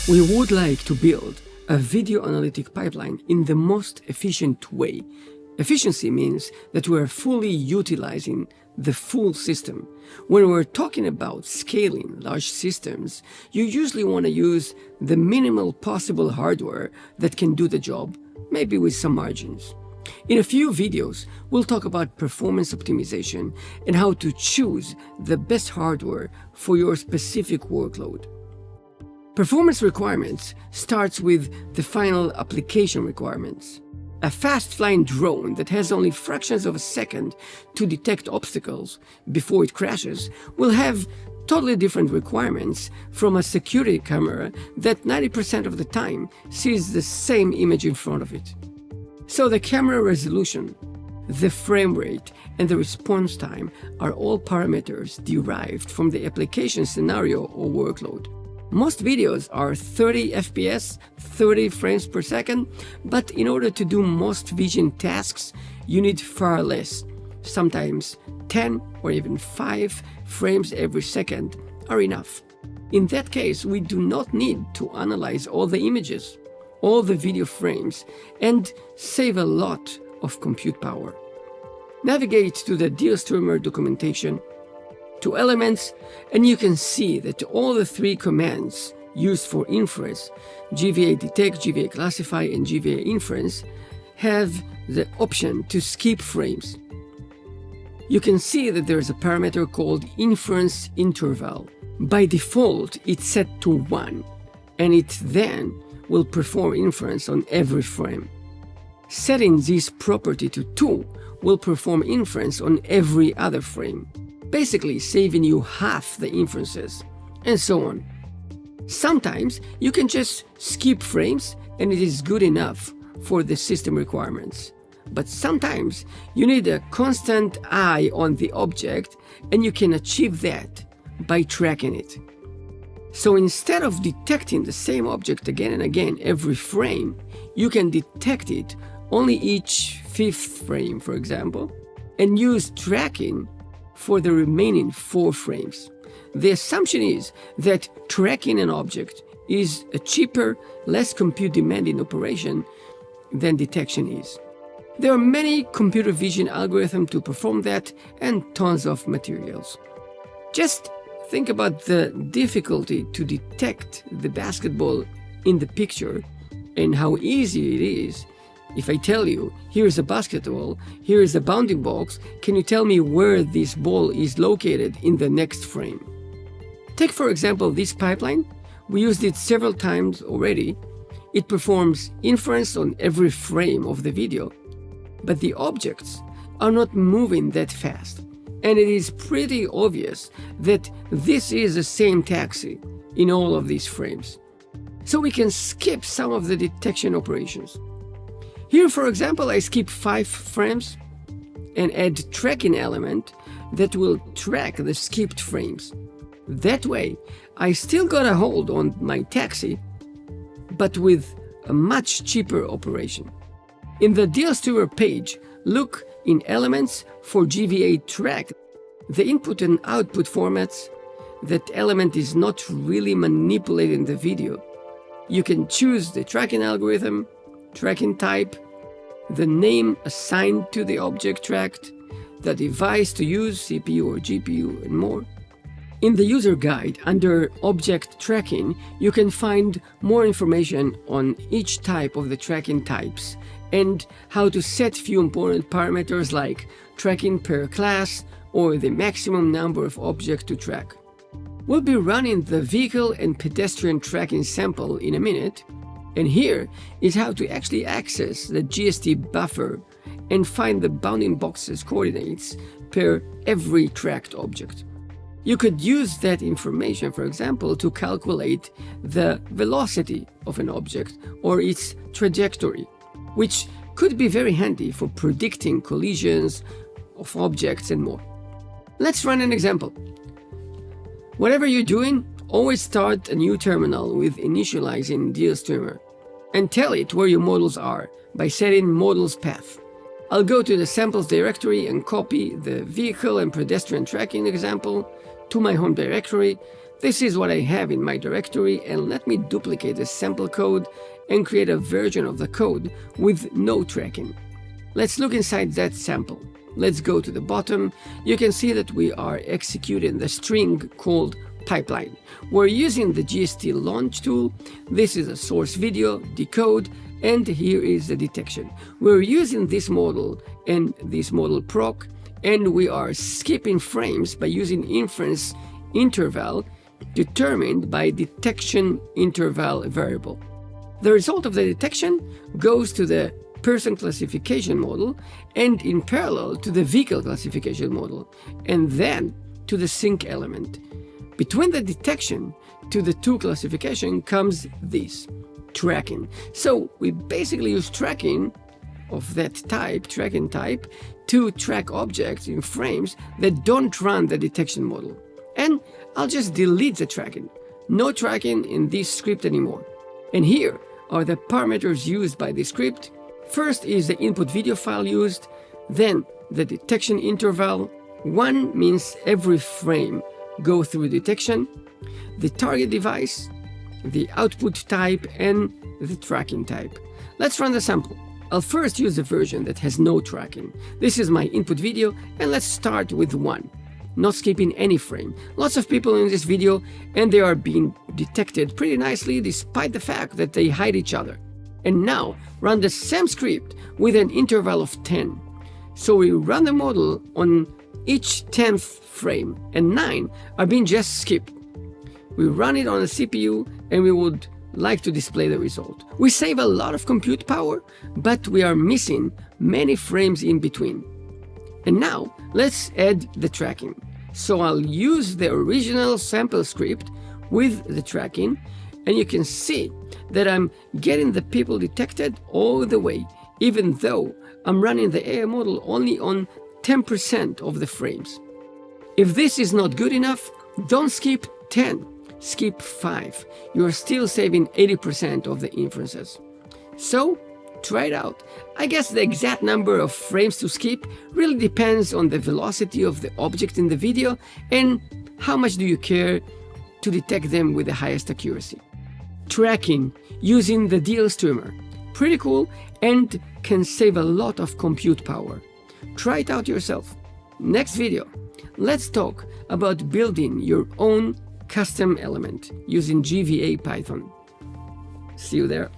We would like to build a video analytic pipeline in the most efficient way. Efficiency means that we are fully utilizing the full system. When we're talking about scaling large systems, you usually want to use the minimal possible hardware that can do the job, maybe with some margins. In a few videos, we'll talk about performance optimization and how to choose the best hardware for your specific workload. Performance requirements starts with the final application requirements. A fast-flying drone that has only fractions of a second to detect obstacles before it crashes will have totally different requirements from a security camera that 90% of the time sees the same image in front of it. So the camera resolution, the frame rate, and the response time are all parameters derived from the application scenario or workload. Most videos are 30 FPS, 30 frames per second, but in order to do most vision tasks, you need far less. Sometimes 10 or even 5 frames every second are enough. In that case, we do not need to analyze all the images, all the video frames, and save a lot of compute power. Navigate to the DealStreamer documentation, to Elements, and you can see that all the 3 commands used for inference, GVA detect, GVA classify, and GVA inference, have the option to skip frames. You can see that there is a parameter called inference interval. By default, it's set to 1, and it then will perform inference on every frame. Setting this property to 2 will perform inference on every other frame, basically saving you half the inferences, and so on. Sometimes you can just skip frames and it is good enough for the system requirements. But sometimes you need a constant eye on the object, and you can achieve that by tracking it. So instead of detecting the same object again and again every frame, you can detect it only each 5th frame, for example, and use tracking for the remaining 4 frames. The assumption is that tracking an object is a cheaper, less compute-demanding operation than detection is. There are many computer vision algorithms to perform that and tons of materials. Just think about the difficulty to detect the basketball in the picture and how easy it is. If I tell you, here is a basketball, here is a bounding box, can you tell me where this ball is located in the next frame? Take, for example, this pipeline. We used it several times already. It performs inference on every frame of the video, but the objects are not moving that fast. And it is pretty obvious that this is the same taxi in all of these frames. So we can skip some of the detection operations. Here, for example, I skip 5 frames and add tracking element that will track the skipped frames. That way, I still got a hold on my taxi, but with a much cheaper operation. In the DealStreamer page, look in Elements for GVA track, the input and output formats. That element is not really manipulating the video. You can choose the tracking algorithm, tracking type, the name assigned to the object tracked, the device to use, CPU or GPU, and more. In the user guide, under Object Tracking, you can find more information on each type of the tracking types and how to set few important parameters like tracking per class or the maximum number of objects to track. We'll be running the vehicle and pedestrian tracking sample in a minute, and here is how to actually access the GST buffer and find the bounding boxes coordinates per every tracked object. You could use that information, for example, to calculate the velocity of an object or its trajectory, which could be very handy for predicting collisions of objects and more. Let's run an example. Whatever you're doing, always start a new terminal with initializing DealStreamer and tell it where your models are by setting models path. I'll go to the samples directory and copy the vehicle and pedestrian tracking example to my home directory. This is what I have in my directory, and let me duplicate the sample code and create a version of the code with no tracking. Let's look inside that sample. Let's go to the bottom. You can see that we are executing the string called pipeline. We're using the GST launch tool. This is a source video, decode, and here is the detection. We're using this model and this model proc, and we are skipping frames by using inference interval determined by detection interval variable. The result of the detection goes to the person classification model and in parallel to the vehicle classification model, and then to the sync element. Between the detection to the two classification comes this, tracking. So we basically use tracking of that type, tracking type, to track objects in frames that don't run the detection model. And I'll just delete the tracking. No tracking in this script anymore. And here are the parameters used by the script. First is the input video file used, then the detection interval. 1 means every frame go through detection, the target device, the output type, and the tracking type. Let's run the sample. I'll first use the version that has no tracking. This is my input video, and let's start with 1. Not skipping any frame. Lots of people in this video, and they are being detected pretty nicely despite the fact that they hide each other. And now run the same script with an interval of 10. So we run the model on each 10th frame, and 9 are being just skipped. We run it on a CPU, and we would like to display the result. We save a lot of compute power, but we are missing many frames in between. And now let's add the tracking. So I'll use the original sample script with the tracking, and you can see that I'm getting the people detected all the way, even though I'm running the AI model only on 10% of the frames. If this is not good enough, don't skip 10, skip 5. You are still saving 80% of the inferences. So try it out. I guess the exact number of frames to skip really depends on the velocity of the object in the video and how much do you care to detect them with the highest accuracy. Tracking using the DL streamer. Pretty cool and can save a lot of compute power. Try it out yourself. Next video, let's talk about building your own custom element using GVA Python. See you there.